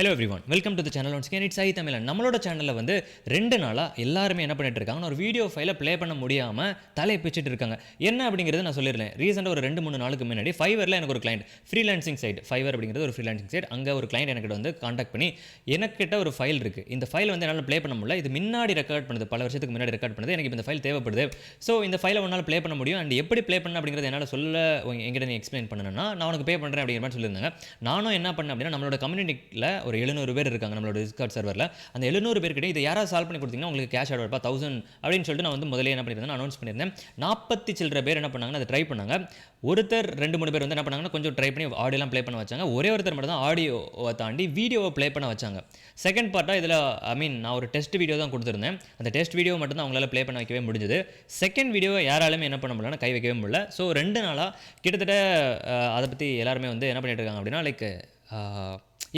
Hello everyone, welcome to the channel once again. It's I.Tamizhan. நம்மளோட சேனலில் வந்து 2 நாளாக எல்லாருமே என்ன பண்ணிட்டு இருக்காங்கன்னா ஒரு வீடியோ ஃபைலை ப்ளே பண்ண முடியாமல் தலையை பிச்சுட்டு இருக்காங்க. என்ன அப்படிங்கிறது நான் சொல்லிடுறேன். ரீசெண்டாக ஒரு 2-3 நாளுக்கு முன்னாடி ஃபைவரில் எனக்கு ஒரு கிளைண்ட் ஃப்ரீலான்சிங் சைட், ஃபைவர் அப்படிங்கிறது ஒரு ஃப்ரீலான்சிங் சைட், அங்கே ஒரு கிளைண்ட் எனக்கு வந்து காண்டாக்ட் பண்ணி எனக்கிட்ட ஒரு ஃபைல் இருக்குது, இந்த ஃபைல் வந்து என்னால் ப்ளே பண்ண முடியல, இது முன்னாடி ரெக்கார்ட் பண்ணுது, பல வருஷத்துக்கு முன்னாடி ரெக்கார்ட் பண்ணுது, எனக்கு இப்போ இந்த ஃபைல் தேவைப்படுது, ஸோ இந்த ஃபைலை உன்னால் ப்ளே பண்ண முடியும் அண்ட் எப்படி ப்ளே பண்ண அப்படிங்கிறது என்னால் சொல்ல எங்கிட்ட நீ எக்ஸ்பிளைன் பண்ணணும்னா நான் உனக்கு பே பண்ணுறேன் அப்படிங்கிற மாதிரி சொல்லியிருந்தாங்க. நானும் என்ன பண்ணேன் அப்படின்னா நம்மளோட கம்யூனிட்டியில் ஒரு 700 பேர் இருக்காங்க நம்மளோட டிஸ்கார்ட் சர்வரில். அந்த 700 பேர்கிட்ட இதை யாராவது சால்வ் பண்ணி கொடுத்தீங்கன்னா உங்களுக்கு கேஷ் ஆட் 1000 அப்படின்னு சொல்லிட்டு நான் வந்து முதல்ல என்ன பண்ணியிருந்தேன், அனௌன்ஸ் பண்ணியிருந்தேன். 40 சில்லற பேர் என்ன பண்ணாங்கன்னா அதை ட்ரை பண்ணாங்க. ஒருத்தர் 2-3 பேர் வந்து என்ன பண்ணாங்கன்னா கொஞ்சம் ட்ரை பண்ணி ஆடியோலாம் ப்ளே பண்ண வச்சாங்க. ஒரே ஒருத்தர் மட்டும் தான் ஆடியோவை தாண்டி வீடியோவை ப்ளே பண்ண வச்சாங்க. செகண்ட் பார்ட்டாக இதில் நான் ஒரு டெஸ்ட் வீடியோ தான் கொடுத்துருந்தேன். அந்த டெஸ்ட் வீடியோ மட்டும் தான் அவங்களால ப்ளே பண்ண வைக்கவே முடிஞ்சது. செகண்ட் வீடியோவை யாராலுமே என்ன பண்ண முடியலன்னா கை வைக்கவே முடியல. ஸோ 2 நாளாக கிட்டத்தட்ட அதை பற்றி எல்லாருமே வந்து என்ன பண்ணிட்டு இருக்காங்க அப்படின்னா லைக்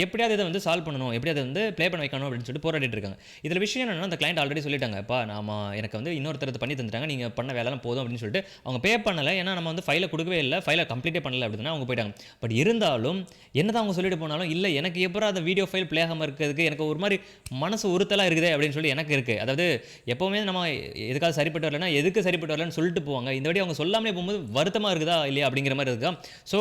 எப்படியாவது இதை வந்து சால்வ் பண்ணணும், எப்படியாவது வந்து ப்ளே பண்ண வைக்கணும் அப்படின்னு சொல்லிட்டு போராடிட்டு இருக்காங்க. இதில் விஷயம் என்னன்னா அந்த கிளைண்ட் ஆல்ரெடி சொல்லிட்டாங்க, இப்போ எனக்கு வந்து இன்னொருத்தரத்தை பண்ணி தந்துட்டாங்க, நீங்கள் பண்ண வேலைலாம் போதும் அப்படின்னு சொல்லிட்டு அவங்க பே பண்ணலை. ஏன்னா நம்ம வந்து ஃபைலை கொடுக்கவே இல்லை, ஃபைலை கம்ப்ளீட்டே பண்ணலை அப்படின்னா அவங்க போயிட்டாங்க. பட் இருந்தாலும் என்ன தான் அவங்க சொல்லிட்டு போனாலும் இல்லை எனக்கு எப்போ அந்த வீடியோ ஃபைல் ப்ளே ஆகாமல் இருக்கிறதுக்கு எனக்கு ஒரு மாதிரி மனசு உறுத்தலாக இருக்குது அப்படின்னு சொல்லி எனக்கு இருக்குது. அதாவது எப்போவுமே நம்ம எதுக்காக சரிப்பட்டு வரலன்னா எதுக்கு சரிப்பட்டு வரலன்னு சொல்லிட்டு போவாங்க. இந்த வாட்டி அவங்க சொல்லாமலே போகும்போது வருத்தமாக இருக்குதா இல்லையா அப்படிங்கிற மாதிரி இருக்கா. ஸோ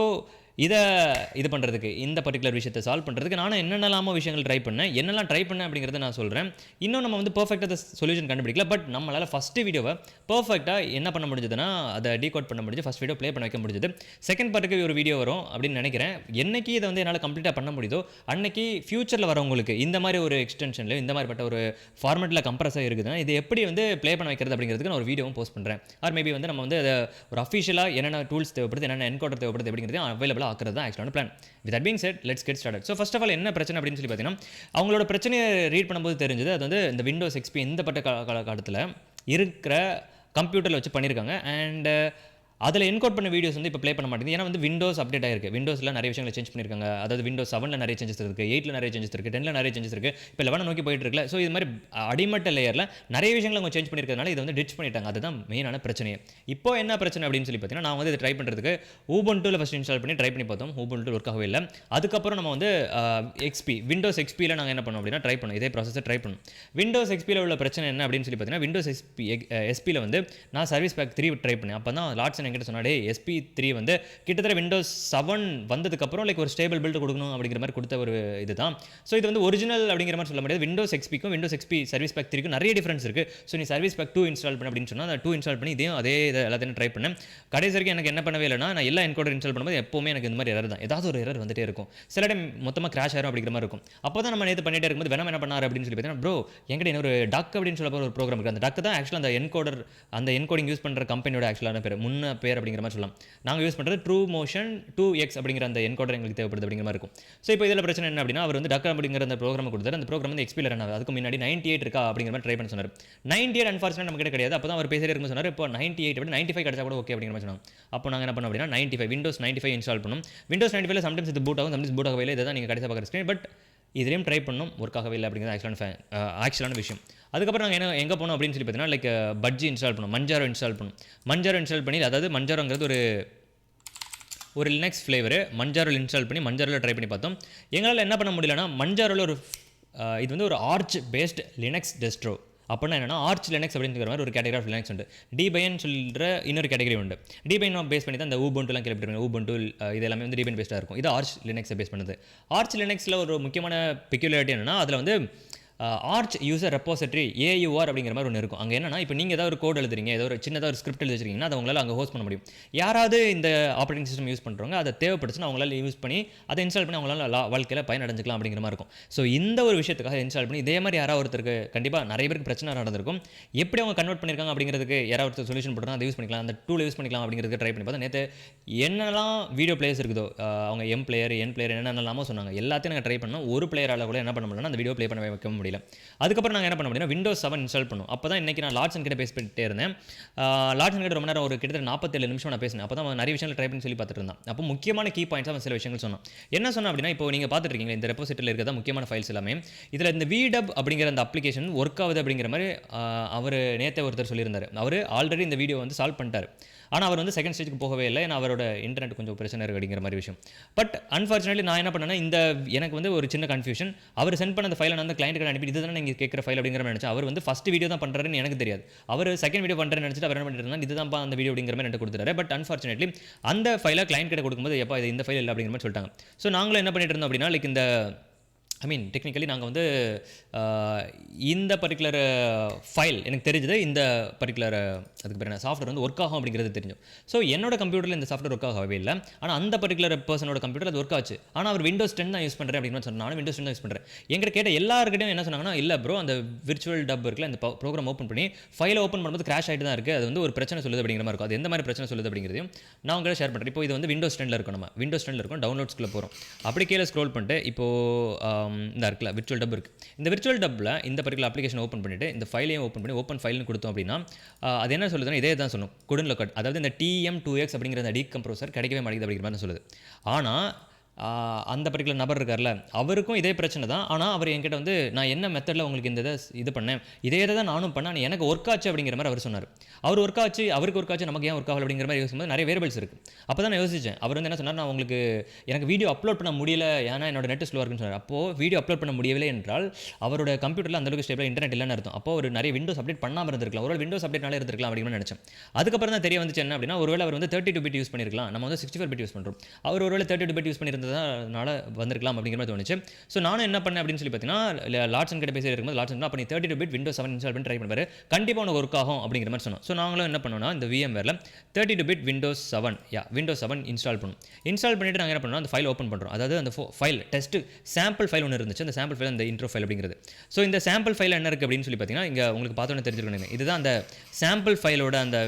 இது பண்ணுறதுக்கு இந்த பர்டிகுலர் விஷயத்தை சால்வ் பண்ணுறதுக்கு நானும் என்னென்னலாமோ விஷயங்கள் ட்ரை பண்ணேன். என்னெல்லாம் ட்ரை பண்ணேன் அப்படிங்கிறத நான் சொல்கிறேன். இன்னும் நம்ம வந்து பர்ஃபெக்டாக சொல்யூஷன் கண்டுபிடிக்கல. பட் நம்மளால் ஃபஸ்ட்டு வீடியோவை பர்ஃபெக்டாக என்ன பண்ண முடிஞ்சதுன்னா அதை டீகோட் பண்ண முடிஞ்சு, ஃபஸ்ட் வீடியோ ப்ளே பண்ண வைக்க முடிஞ்சது. செகண்ட் பார்ட்டுக்கு ஒரு வீடியோ வரும் அப்படின்னு நினைக்கிறேன். என்னைக்கு இதை வந்து என்னால் கம்ப்ளீட்டாக பண்ண முடியுதோ அன்னைக்கு ஃபியூச்சரில் வரவங்களுக்கு இந்த மாதிரி ஒரு எக்ஸ்டென்ஷனில் இந்த மாதிரிப்பட்ட ஒரு ஃபார்மெட்டில் கம்ப்ரஸாக இருக்குதுன்னா இது எப்படி வந்து ப்ளே பண்ண வைக்கிறது அப்படிங்கிறதுக்கு நான் ஒரு வீடியோவும் போஸ்ட் பண்ணுறேன். ஆர் மேபி வந்து நம்ம வந்து அதை ஒரு அஃபிஷியலாக என்னென்ன டூல்ஸ் தேவைப்படுது, என்னென்ன என்கோடர் தேவைப்படுது அப்படிங்கிறது அவைலபிளாக ஆக்குறது தான் ஆக்சுவலான plan. With that being set let's get started. So first of all என்ன பிரச்சனை அப்படின்னு சொல்லி பார்த்தீங்கன்னா அவங்களோட பிரச்சனையை ரீட் பண்ணும்போது தெரிஞ்சது அது வந்து இந்த விண்டோஸ் எக்ஸ்பி இந்த பட்ட காலகட்டத்தில் இருக்கிற கம்ப்யூட்டரில் வச்சு பண்ணியிருக்காங்க. அண்ட் அதில் என்கோட் பண்ண வீடியோஸ் வந்து இப்போ ப்ளே பண்ண மாட்டேங்குது. ஏன்னா வந்து விண்டோஸ் அப்டேட் ஆயிருக்கு. விண்டோஸில் நிறைய விஷயங்களை சேஞ்ச் பண்ணியிருக்காங்க. அதாவது விண்டோஸ் 7ல் நிறைய சேஞ்சஸ் இருக்குது, 8ல் நிறைய சேஞ்சஸ் இருக்குது, 10ல் நிறைய சேஞ்சஸ் இருக்குது, இப்போ 11 நோக்கி போயிட்டு இருக்குல்ல. ஸோ இது மாதிரி அடிமட்ட லேயரில் நிறைய விஷயங்களை அவங்க சேஞ்ச் பண்ணியிருக்கிறதுனால இதை வந்து டிச் பண்ணிட்டாங்க. அதுதான் மெயினான பிரச்சனையே. இப்போ என்ன பிரச்சனை அப்படின்னு சொல்லி பார்த்தீங்கன்னா நான் வந்து இதை ட்ரை பண்ணுறதுக்கு ஊபுண்டுவில் ஃபஸ்ட் இன்ஸ்டால் பண்ணி ட்ரை பண்ணி பார்த்தோம். ஊபுண்டு ஒர்க் ஆகவே இல்லை. அதுக்கப்புறம் நம்ம வந்து விண்டோஸ் எக்ஸ்பியில் நாங்கள் என்ன பண்ணோம் அப்படின்னா ட்ரை பண்ணோம், இதே ப்ராசஸை ட்ரை பண்ணோம். விண்டோஸ் எக்ஸ்பியில் உள்ள பிரச்சனை என்ன அப்படின்னு சொல்லி பார்த்தீங்கன்னா விண்டோஸ் எஸ்பியில் வந்து நான் சர்வீஸ் பேக் 3 ட்ரை பண்ணேன். அப்போ தான் லாட்சன் என்கிட்ட சொன்னாடே SP3 வந்து கிட்டத்தட்ட விண்டோஸ் 7 வந்ததுக்கப்புறம் லைக் ஒரு ஸ்டேபிள் பில்டு கொடுக்கணும் அப்படிங்கிற மாதிரி கொடுத்த ஒரு இதுதான். ஸோ இது வந்து ஒரிஜினல் அப்படிங்கிற மாதிரி சொல்ல முடியாது. விண்டோஸ் எக்ஸ்பிக்கும் விண்டோஸ் எக்ஸ்பி சர்வீஸ் பேக் 3க்கும் நிறைய டிஃபரன்ஸ் இருக்குது. ஸோ நீ சர்வீஸ் பேக் 2 இன்ஸ்டால் பண்ண அப்படின்னு சொன்னால் அந்த 2 இன்ஸ்டால் பண்ணி இதையும் அதே இதை எல்லாத்தையும் ட்ரை பண்ணேன். கடைசி வரைக்கும் எனக்கு என்ன பண்ணவே இல்லைனா நான் எல்லா என்கோடர் இன்ஸ்டால் பண்ணும்போது எப்போவுமே எனக்கு இந்த மாதிரி எரர் தான், ஏதாவது ஒரு எரர் வந்துட்டே இருக்கும். சில டைம் மொத்தமாக கிராஷ் ஆயிரும் அப்படிங்கிற மாதிரி இருக்கும். அப்போ தான் நம்ம நேற்று பண்ணிட்டே இருக்கும்போது வேணாம் என்ன பண்ணார் அப்படின்னு சொல்லி பார்த்தீங்கன்னா ப்ரோ என்கிட்ட இன்னொரு டக் அப்படின்னு சொல்ல ஒரு ப்ரோக்ராம் இருக்குது. அந்த டக் தான் ஆக்சுவலாக அந்த என்கோடிங் யூஸ் பண்ணுற கம்பெனியோட ஆக்சுவலான பேர் பேர் அப்படிங்கிற மாதிரி சொல்லலாம். நாங்கள் யூஸ் பண்ணுறது ட்ரூ மோஷன் 2x அப்படிங்கிற அந்த என்கோடர் எங்களுக்கு தேவைப்படுது அப்படிங்கிற மாதிரி இருக்கும். ஸோ இப்போ இதில் பிரச்சனை என்ன அப்படின்னா அவர் வந்து டக் அப்படிங்கிற அந்த ப்ரோக்ராம் கொடுத்தாரு. அந்த ப்ரோக்ராம் வந்து எக்ஸ்பீரியர் ஆனது அதுக்கு முன்னாடி 98 இருக்கா அப்படிங்கிற மாதிரி ட்ரை பண்ண சொன்னார். 98 அன்ஃபார்ச்சுனேட் நம்ம கிட்ட கிடையாது. அப்போ தான் அவர் பேசிட்டே இருக்கும் சொன்னார். இப்போ 98 அப்படி 95 கிடைச்சா கூட ஓகே அப்படிங்கிற மாதிரி சொன்னாங்க. அப்போ நாங்கள் என்ன பண்ணோம் அப்படின்னா 95 விண்டோஸ் 95 இன்ஸ்டால் பண்ணோம். விண்டோஸ் 95 சம்டைம்ஸ் இது பூட் ஆகும், சம்டைம்ஸ் பூட் ஆகவே இல்லை. இதை தான் நீங்கள் கடைசியாக பார்க்குற ஸ்க்ரீன். பட் இதுலேயும் ட்ரை பண்ணணும், ஒர்க் ஆகவே இல்லை அப்படிங்கிறது ஆக்சுவலான விஷயம். அதுக்கப்புறம் நாங்கள் எங்கே போனோம் அப்படின்னு சொல்லி பார்த்தீங்கன்னா லைக் பட்ஜி இன்ஸ்டால் பண்ணோம், மஞ்சாரோ இன்ஸ்டால் பண்ணி அதாவது மஞ்சாரோங்கிறது ஒரு லினக்ஸ் ஃப்ளேவர். மஞ்சாரோவில் இன்ஸ்டால் பண்ணி மஞ்சாரோவில் ட்ரை பண்ணி பார்த்தோம். எங்களால் என்ன பண்ண முடியலன்னா மஞ்சாரோவில் இது வந்து ஒரு ஆர்ச் பேஸ்ட் லினக்ஸ் டெஸ்ட்ரோ. அப்படின்னா என்னன்னா ஆர்ச் லினக்ஸ் அப்படிங்கிற மாதிரி ஒரு கேட்டகரி ஆஃப் லினக்ஸ் உண்டு. டிபைன் சொல்கிற இன்னொரு கேட்டகரி உண்டு. டிபைன் பேஸ் பண்ணி தான் இந்த ஊபுண்டுலாம் கேள்விப்பட்டிருக்கேன். ஊபுண்டு இது எல்லாமே வந்து டிபைன் பேஸ்டாக இருக்கும். இது ஆர்ச் லினக்ஸை பேஸ் பண்ணுது. ஆர்ச் லினக்ஸில் ஒரு முக்கியமான பெக்யூலாரிட்டி என்னன்னா அதில் வந்து ஆர்ச் யூசர் ரெப்போசிட்டரி AUR அப்படிங்கிற மாதிரி ஒன்று இருக்கும். அங்கே என்னன்னா இப்போ நீங்கள் ஏதாவது ஒரு கோட் எழுதுறீங்க, ஏதோ ஒரு சின்னதாக ஒரு ஸ்கிரிப்ட் எழுதி வச்சிருக்கீங்கன்னா அதை உங்களால் அங்கே ஹோஸ்ட் பண்ண முடியும். யாராவது இந்த ஆப்ரேட்டிங் சிஸ்டம் யூஸ் பண்ணுறவங்க அதை தேவைப்படுச்சுன்னா அவங்களால யூஸ் பண்ணி அதை இன்ஸ்டால் பண்ணி அவங்களால வாழ்க்கையில் பயனடைஞ்சிக்கலாம் அப்படிங்கிற மாதிரி இருக்கும். ஸோ இந்த ஒரு விஷயத்துக்காக இன்ஸ்டால் பண்ணி இதே மாதிரி யாராவது ஒருத்தருக்கு கண்டிப்பாக நிறைய பேருக்கு பிரச்சனை நடந்திருக்கும். எப்படி அவங்க கன்வெர்ட் பண்ணியிருக்காங்க அப்படிங்கிறதுக்கு யாராவது ஒருத்தர் சொல்யூஷன் போட்டுருக்காங்க, அதை யூஸ் பண்ணிக்கலாம், அந்த டூல் யூஸ் பண்ணிக்கலாம் அப்படிங்கிறதுக்கு ட்ரை பண்ணி பார்த்தா நேற்று என்னெல்லாம் வீடியோ பிளேயர்ஸ் இருக்குதோ அவங்க என் பிளேயர் என்னென்னலாமோ சொன்னாங்க எல்லாத்தையும் நாங்கள் ட்ரை பண்ணோம். ஒரு பிளேயரால் கூட என்ன பண்ண முடியலன்னா அந்த வீடியோ ப்ளே பண்ண வைக்க முடியல. அதுக்கப்புறம் நாங்கள் என்ன பண்ண முடியும் விண்டோஸ் 7 இன்ஸ்டால் பண்ணோம். அப்போ தான் இன்றைக்கி நான் லாட்சன் கிட்ட பேசிட்டே இருந்தேன். லாட்சன் கிட்ட ரொம்ப நேரம் ஒரு கிட்டத்தட்ட 47 நிமிஷம் நான் பேசினேன். அப்போ தான் நிறைய விஷயங்கள் ட்ரை பண்ணி சொல்லி பார்த்துட்டு இருந்தான். அப்போ முக்கியமான கீ பாயிண்ட்ஸ் அவன் சில விஷயங்கள் சொன்னான். என்ன சொன்னால் அப்படின்னா இப்போ நீங்கள் பார்த்துட்டு இருக்கீங்க இந்த ரெப்போசிட்டரியில் இருக்கிறதா முக்கியமான ஃபைல்ஸ் எல்லாமே. இதில் இந்த VDub அப்படிங்கிற அந்த அப்ளிகேஷன் ஒர்க் ஆகுது அப்படிங்கிற மாதிரி அவர் நேற்று ஒருத்தர் சொல்லியிருந்தார். அவர் ஆல்ரெடி இந்த வீடியோ வந்து சால்வ் பண்ணிட்டார். ஆனால் அவர் வந்து செகண்ட் ஸ்டேஜுக்கு போகவே இல்லை, ஏன்னா அவரோட இன்டர்நெட் கொஞ்சம் பிரச்சனை இருக்குது அப்படிங்கிற மாதிரி விஷயம். பட் அன்ஃபார்ச்சுனேட்லி நான் என்ன பண்ணேன்னா, எனக்கு வந்து ஒரு சின்ன கன்ஃபியூஷன். அவர் சென்ட் பண்ண அந்த ஃபைலை நான் வந்து கிளைண்ட்டுக்கு அனுப்பி இதுதான் நீங்கள் கேட்குற ஃபைல் அப்படிங்கிற மாதிரி நினச்சேன். அவர் வந்து ஃபஸ்ட் வீடியோ தான் பண்ணுறாருன்னு எனக்கு தெரியாது. அவர் செகண்ட் வீடியோ பண்ணுறேன்னு நினச்சிட்டு அவர் என்ன பண்ணிட்டு இதுதான் அந்த வீடியோ அப்படிங்கிற மாதிரி எனக்கு கொடுத்துட்டாரு. பட் அன்ஃபார்ச்சுனேட்லி அந்த ஃபைலை கிளைண்ட் கிட்ட கொடுக்கும்போது எப்போ இது இந்த ஃபைல் இல்லை அப்படிங்கிற மாதிரி சொல்லிட்டாங்க. ஸோ நாங்களும் என்ன பண்ணிட்டு இருந்தோம் அப்படின்னா, லைக் டெக்னிக்கலி நாங்கள் வந்து இந்த பர்டிகுலர் ஃபைல் எனக்கு தெரிஞ்சது, இந்த பர்டிகுலர் அதுக்கு பேர் என்ன சாஃப்ட்வேர் வந்து ஒர்க் ஆகும் அப்படிங்கிறது தெரிஞ்சோம். ஸோ என்னோட கம்ப்யூட்டரில் இந்த சாஃப்ட்வேர் ஒர்க் ஆகவே இல்லை. ஆனால் அந்த பர்டிகுலர் பர்சனோட கம்ப்யூட்டர் அது ஒர்க் ஆச்சு. ஆனால் அவர் Windows 10 தான் யூஸ் பண்ணுறேன் அப்படின்னு சொன்னாலும் நானும் Windows 10 தான் யூஸ் பண்ணுறேன். எங்கிட்ட கேட்ட எல்லாருக்கிட்டையும் என்ன சொன்னாங்கன்னா, இல்லை ப்ரோ அந்த விர்ச்சுவல் டப் இருக்குல்ல, இந்த ப்ரோக்ராம் ஓப்பன் பண்ணி ஃபைலை ஓப்பன் பண்ணும்போது கிராஷ் ஆகிட்டு தான் இருக்குது, அது வந்து ஒரு பிரச்சனை சொல்லுது அப்படிங்கிற மாதிரி இருக்கும். அது எந்த மாதிரி பிரச்சனை சொல்லுது அப்படிங்கிறதையும் நான் உங்களை ஷேர் பண்ணுறேன். இப்போ இது வந்து Windows 10 இருக்கும், நம்ம Windows 10 இருக்கும், டவுன்லோட்ஸ்க்குள்ளே போகிறோம். அப்படி கீழே ஸ்க்ரோல் பண்ணிட்டு இப்போது இந்த இருக்குல்ல விர்ச்சுவல் டப் இருக்குது. இந்த விர்ச்சுவல் டப்பில் இந்த பர்டிகுலர் அப்ளிகேஷன் ஓப்பன் பண்ணிவிட்டு இந்த ஃபைலையும் ஓப்பன் பண்ணி ஓப்பன் ஃபைல்னு கொடுத்தோம் அப்படின்னா அது என்ன சொல்லுதுன்னா, இதே தான் சொல்லணும், குடன் லொக்கட், அதாவது இந்த TM2X அப்படிங்கிற அந்த டீகம்ப்ரோசர் கிடைக்கவே மாட்டேங்குது அப்படிங்கிற மாதிரி சொல்லுது. ஆனால் அந்த பர்டிகுலர் நபர் இருக்கார்ல, அவருக்கும் இதே பிரச்சனை தான். ஆனால் அவர் என்கிட்ட வந்து நான் என்ன மெத்தடில் உங்களுக்கு இந்த இது பண்ணேன், இதே தான் நானும் பண்ணேன், எனக்கு ஒர்க் ஆச்சு அப்படிங்கிற மாதிரி அவர் சொன்னார். அவர் ஒர்க் ஆச்சு, அவருக்கு ஒர்க் ஆச்சு, நமக்கு ஏன் ஒர்க் ஆகல அப்படிங்கிற மாதிரி யோசிக்கும்போது நிறைய வேரியபிள்ஸ் இருக்குது. அப்போ தான் நான் யோசிச்சேன். அவர் வந்து என்ன சொன்னார், நான் உங்களுக்கு எனக்கு வீடியோ அப்லோட் பண்ண முடியல, ஏன்னா என்னோட நெட் ஸ்லோவாக இருக்குன்னு சொன்னார். அப்போது வீடியோ அப்லோட் பண்ண முடியவில்லை என்றால் அவரோட கம்ப்யூட்டரில் அந்தளவுக்கு ஸ்டேபிளாக இன்டர்நெட் இல்லைன்னு அர்த்தம். அப்போ ஒரு நிறைய விண்டோஸ் அப்டேட் பண்ணாமல் இருந்திருக்கலாம், ஒரு விண்டோஸ் அப்டேட்னால இருந்திருக்கலாம் அப்படிங்கிற நினச்சேன். அதுக்கப்புறம் தான் தெரிய வந்துச்சு என்ன அப்படின்னா, ஒருவேளை அவர் வந்து 32 பிட் யூஸ் பண்ணியிருக்கலாம், நம்ம வந்து 64 பிட் யூஸ் பண்ணுறோம். அவர் ஒருவேளை 32 பிட் யூஸ் பண்ணியிருந்ததுனால வந்திருக்கலாம் அப்படிங்கிற மாதிரி தோணுச்சு. ஸோ நானும் என்ன பண்ணேன் அப்படின்னு சொல்லி பார்த்தீங்கன்னா, லாட்சன் கிட்ட பேசி இருக்கும்போது லாட்சன் அப்போ நீ 32 பிட் Windows 7 இன்ஸ்டால் பண்ணி ட்ரை பண்ணுவார், கண்டிப்பாக உனக்கு ஒர்க் ஆகும் அப்படிங்கிற மாதிரி சொன்னோம். ஸோ நாங்களும் என்ன பண்ணோம்னா, இந்த VMwareல 32 பிட் Windows 7 இன்ஸ்டால் பண்ணும். இன்ஸ்டால் பண்ணிட்டு நாங்கள் என்ன பண்ணோம், அந்த ஃபைல் ஓப்பன் பண்ணுறோம். அதாவது அந்த ஃபைல் டெஸ்ட் சாம்பிள் ஃபைல் ஒன்று இருந்துச்சு, அந்த சாம்பிள் ஃபைல் அந்த இன்ட்ரோ ஃபைல் அப்படிங்கிறது. ஸோ இந்த சாம்பிள் ஃபைல் என்ன இருக்குது அப்படின்னு சொல்லி பார்த்தீங்கன்னா, இங்கே உங்களுக்கு பார்த்தோன்னே தெரிஞ்சுக்கணும், இதுதான் அந்த சாம்பிள் ஃபைலோட அந்த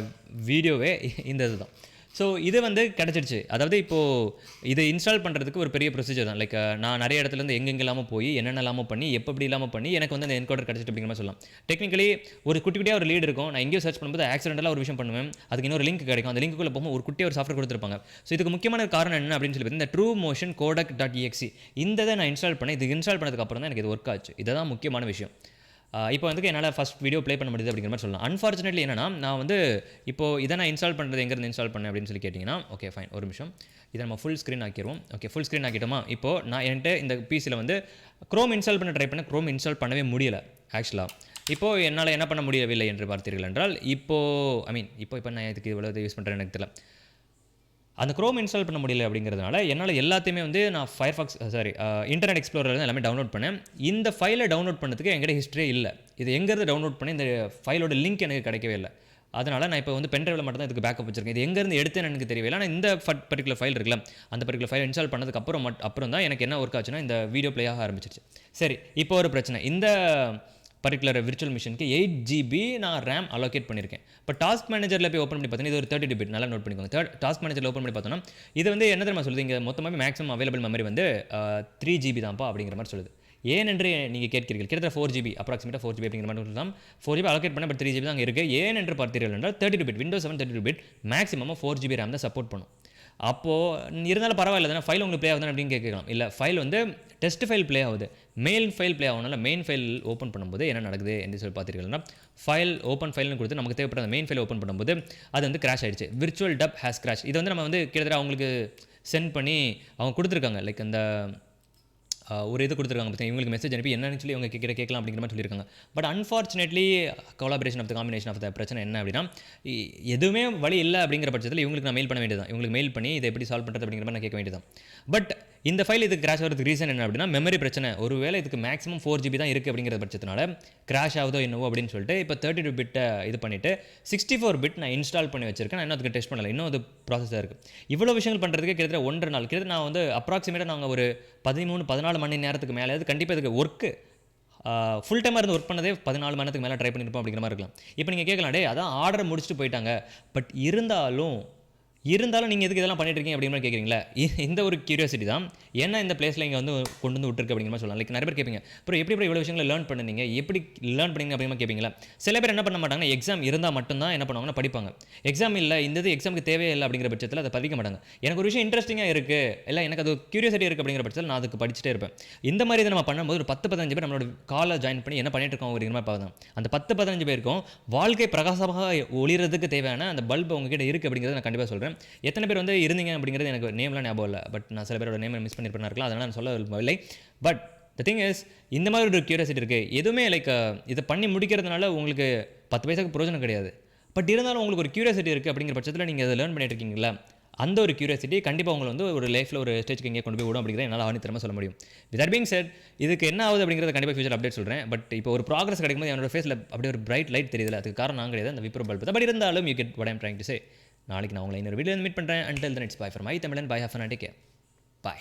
வீடியோவே இந்த இதுதான். ஸோ இது வந்து கிடச்சிடுச்சு. அதாவது இப்போது இதை இன்ஸ்டால் பண்ணுறதுக்கு ஒரு பெரிய ப்ரொசீஜர் தான். லைக் நான் நிறைய இடத்துலேருந்து எங்கெங்கெல்லாமல் போய் என்னென்னலாமல் பண்ணி எப்படி இல்லாமல் பண்ணி எனக்கு வந்து அந்த என்கோடர் கிடச்சிட்டு அப்படிங்கிற மாதிரி சொல்லலாம். டெக்னிக்கலி ஒரு குட்டியாக ஒரு லீடு இருக்கும். நான் எங்கேயோ சர்ச் பண்ணும்போது ஆக்சிடென்டலாக ஒரு விஷயம் பண்ணுவேன், அதுக்கு இன்னொரு லிங்க் கிடைக்கும். அந்த லிங்க்குள்ளே போகும்போது ஒரு குட்டியாக ஒரு சாஃப்ட்வேர் கொடுத்துருப்பாங்க. ஸோ இதுக்கு முக்கியமான காரணம் என்ன அப்படின்னு சொல்லி இந்த ட்ரூ மோஷன் codec.exe இந்த இதை நான் இன்ஸ்டால் பண்ணேன். இது இன்ஸ்டால் பண்ணதுக்கப்புறம் தான் எனக்கு இது ஒர்க் ஆச்சு. இதுதான் முக்கியமான விஷயம். இப்போ வந்து என்னால் ஃபஸ்ட் வீடியோ ப்ளே பண்ண முடியுது அப்படிங்கிற மாதிரி சொல்லலாம். அன்ஃபார்ச்சுனேட்லி என்னன்னா, நான் வந்து இப்போது இதை நான் இன்ஸ்டால் பண்ணுறது எங்கேருந்து இன்ஸ்டால் பண்ணேன் அப்படின்னு சொல்லி கேட்டிங்கன்னா, ஓகே ஃபைன், ஒரு நிமிஷம், இதை நம்ம ஃபுல் ஸ்க்ரீன் ஆக்கிடுவோம். ஓகே ஃபுல் ஸ்க்ரீன் ஆக்கிட்டோமா? இப்போது நான் என்கிட்ட இந்த பிசியில் வந்து க்ரோம் இன்ஸ்டால் பண்ண ட்ரை பண்ணேன், க்ரோம் இன்ஸ்டால் பண்ணவே முடியலை ஆக்சுவலாக. இப்போது என்னால் என்ன பண்ண முடியவில்லை என்று பார்த்தீர்கள் என்றால், இப்போ நான் இதுக்கு இவ்வளோ யூஸ் பண்ணுறேன்னு எனக்கு தெரியல. அந்த க்ரோம் இன்ஸ்டால் பண்ண முடியல அப்படிங்கிறதுனால என்னால் எல்லாத்தையுமே வந்து நான் இன்டர்நெட் எக்ஸ்ப்ளோரர் எல்லாமே டவுன்லோட் பண்ணேன். இந்த ஃபைலை டவுன்லோட் பண்ணதுக்கு என்கிட்ட ஹிஸ்ட்ரியே இல்லை. இது எங்கேருந்து டவுன்லோட் பண்ணி இந்த ஃபைலோட லிங்க் எனக்கு கிடைக்கவே இல்லை. அதனால் நான் இப்போ வந்து பென்ட்ரைவில் மட்டும் தான் இதுக்கு பேக்கப் வச்சிருக்கேன். இது எங்கேருந்து எடுத்தேன்னு எனக்கு தெரியவில்லை. ஆனால் இந்த பர்டிகுலர் ஃபைல் இருக்குல்ல, அந்த பர்டிகுலர் ஃபைல் இன்ஸ்டால் பண்ணதுக்கு அப்புறம் தான் எனக்கு என்ன ஒர்க் ஆச்சுன்னா, இந்த வீடியோ ப்ளே ஆக ஆரம்பிச்சிருச்சு. சரி, இப்போ ஒரு பிரச்சனை. இந்த பர்டிகுலர் விர்ச்சுவல் மிஷினுக்கு 8 GB நான் ரேம் அலோகேட் பண்ணியிருக்கேன். இப்போ டாஸ்க் மேனேஜரில் போய் ஓப்பன் பண்ணி பார்த்தீங்கன்னா, இது ஒரு 32 பிட், நல்லா நோட் பண்ணிக்கோங்க. டாஸ்க் மேனேஜரில் ஓப்பன் பண்ணி பார்த்தோன்னா இது வந்து என்ன தெரியுமா சொல்லுது, இங்கே மொத்தமாக மேக்ஸிமம் அவைலபிள் மெமரி வந்து 3 GB தான்ப்பா அப்படிங்கிற மாதிரி சொல்லுது. ஏனென்று நீங்கள் கேட்கிறீர்கள், கிட்டத்தட்ட 4 GB, அப்ராக்சிமேட்டாக 4 GB அப்படிங்கிற மாதிரி தான். 4 GB அலோகேட் பண்ண, பட் 3 GB தான் அங்கே இருக்குது. ஏனென்று பார்த்தீர்கள் என்றால் 32 பிட் Windows 7 32 பிட் மேக்ஸிமமாக 4 GB ரேம் தான் சப்போர்ட் பண்ணும். அப்போது இருந்தாலும் பரவாயில்ல தானே, ஃபைல் உங்களுக்கு ப்ளே ஆகுதுன்னு அப்படின்னு கேட்கலாம். இல்லை, ஃபைல் வந்து டெஸ்ட் ஃபைல் ப்ளே ஆகுது, மெயின் ஃபைல் ப்ளே ஆகுனால மெயின் ஃபைல் ஓப்பன் பண்ணும்போது என்ன நடக்குது என்று சொல்லி பார்த்தீங்கன்னா, ஃபைல் ஓப்பன் ஃபைல்னு கொடுத்து நமக்கு தேவைப்பட்ட அந்த மெயின் ஃபைல் ஓப்பன் பண்ணும்போது அது வந்து கிராஷ் ஆகிடுச்சு. VirtualDub has crash. இது வந்து நம்ம வந்து கிட்டத்தட்ட அவங்களுக்கு சென்ட் பண்ணி அவங்க கொடுத்துருக்காங்க. லைக் அந்த ஒரு இது கொடுத்துருக்காங்க பார்த்தீங்கன்னா, இவங்களுக்கு மெசேஜ் அனுப்பி என்னன்னு சொல்லி அவங்க கேட்கலாம் அப்படிங்கிற மாதிரி சொல்லியிருக்காங்க. But unfortunately collaboration of the combination of the பிரச்சனை என்ன அப்படின்னா, எதுவுமே வழி இல்லை அப்படிங்கிற பட்சத்தில் இவங்களுக்கு நான் மெயில் பண்ண வேண்டியதான். இவங்களுக்கு மெயில் பண்ணி இதை எப்படி சால்வ் பண்ணுறது அப்படிங்கிற மாதிரி நான் கேட்க வேண்டியதான். பட் இந்த ஃபைல் இதுக்கு கிராஷ் ஆகிறதுக்கு ரீசன் என்ன அப்படின்னா, மெமரி பிரச்சனை. ஒருவேளை இதுக்கு மேக்ஸிமம் 4 GB தான் இருக்குது அப்படிங்கிற பட்சத்தினால கிராஷ் ஆகுதோ என்னவோ அப்படின்னு சொல்லிட்டு இப்போ 32 பிட்டை இது பண்ணிவிட்டு 64 பிட் நான் இன்ஸ்டால் பண்ணி வச்சிருக்கேன். நான் இன்னும் அதுக்கு டெஸ்ட் பண்ணலை, இன்னும் அது ப்ராசஸாக இருக்குது. இவ்வளோ விஷயங்கள் பண்ணுறதுக்கு கிட்டத்தட்ட 1.5 நாள். கிட்டத்தட்ட நான் வந்து அப்ராக்சிமேட்டாக நாங்கள் ஒரு 13-14 மணி நேரத்துக்கு மேலே கண்டிப்பாக இதுக்கு ஒர்க்கு ஃபுல் டைமாக இருந்து ஒர்க் பண்ணதே 14 மணி நேரத்துக்கு மேலே ட்ரை பண்ணியிருப்போம் அப்படிங்கிற மாதிரி இருக்கலாம். இப்போ நீங்கள் கேட்கலாம், டே அதான் ஆர்டர் முடிச்சுட்டு போயிட்டாங்க, பட் இருந்தாலும் இருந்தாலும் நீங்கள் எதுக்கு இதெல்லாம் பண்ணிட்டு இருக்கீங்க அப்படிங்கிற மாதிரி கேட்குறீங்களா? இந்த ஒரு கியூரியாசிட்டி தான் ஏன்னா இந்த பிளேஸில் இங்கே வந்து கொண்டு வந்து விட்டுருக்கு அப்படிங்கிற மாதிரி சொல்லலாம். லைக் நிறைய பேர் கேட்பீங்க, அப்புறம் எப்படி இவ்வளோ விஷயங்களை லேர்ன் பண்ணுனீங்க, எப்படி லேர்ன் பண்ணீங்க அப்படிங்கிற கேட்பீங்களா? சில பேர் என்ன பண்ண மாட்டாங்கன்னா, எக்ஸாம் இருந்தால் மட்டும்தான் என்ன பண்ணுவாங்கன்னா படிப்பாங்க. எக்ஸாம் இல்லை, இந்த இது எக்ஸாமுக்கு தேவையே இல்லை அப்படிங்கிற பட்சத்தில் அதை பதிக்க மாட்டாங்க. எனக்கு ஒரு விஷயம் இன்ட்ரெஸ்டிங்காக இருக்குது, இல்லை எனக்கு அது கியூரியாசிட்டி இருக்குது அப்படிங்கிற பட்சத்தில் நான் அதுக்கு படிச்சுட்டே இருப்பேன். இந்த மாதிரி இதை நம்ம பண்ணும்போது ஒரு 10-15 பேர் நம்மளோட காலை ஜாயின் பண்ணி என்ன பண்ணிட்டு இருக்கோம் அப்படிங்கிற மாதிரி பார்க்கலாம். அந்த 10-15 பேருக்கும் வாழ்க்கை பிரகாசமாக ஒளிறதுக்கு தேவையான அந்த பல்ப் உங்ககிட்ட இருக்குது அப்படிங்கிறத நான் கண்டிப்பாக சொல்கிறேன். எத்தனை பேர் வந்து இருந்தீங்க அப்படிங்கிறது எனக்கு நேம்லாம் ஞாபகம் இல்லை. பட் நான் சில பேரோட நேமை மிஸ் பண்ணியிருப்பேன் இருக்கலாம், அதனால் நான் சொல்ல விரும்பவில்லை. பட் த திங் இஸ், இந்த மாதிரி ஒரு கியூரியாசிட்டி இருக்குது. எதுவுமே லைக் இதை பண்ணி முடிக்கிறதுனால உங்களுக்கு 10 பைசாக்கு பிரயோஜனம் கிடையாது. பட் இருந்தாலும் உங்களுக்கு ஒரு கியூரியாசிட்டி இருக்குது அப்படிங்கிற பட்சத்தில் நீங்கள் அதை லேர்ன் பண்ணிட்டு இருக்கீங்களா, அந்த ஒரு கியூரியாசிட்டி கண்டிப்பாக உங்களை வந்து ஒரு லைஃப்பில் ஒரு ஸ்டேஜ்க்கு எங்கே கொண்டு போய் விடும் அப்படிங்கிறத என்னால் ஆணித்தரமாக சொல்ல முடியும். வித் தட் பீயிங் செட், இதுக்கு என்ன ஆகுது அப்படிங்கிறத கண்டிப்பாக ஃபியூச்சர் அப்டேட் சொல்கிறேன். பட் இப்போ ஒரு ப்ராக்ரஸ் கிடைக்கும்போது என்னோட ஃபேஸில் அப்படியே ஒரு பிரைட் லைட் தெரியுது. அதுக்கு காரணம் நான் கிடையாது, அந்த விப்ரோ பல்ப் தான். பட் இருந்தாலும் you get what I am trying to say. நாளைக்கு நான் உங்களை இன்னொரு வீடியோ மீட் பண்ணுறேன். Until then it's bye from I.Tamizhan. Bye, have fun and take care. By.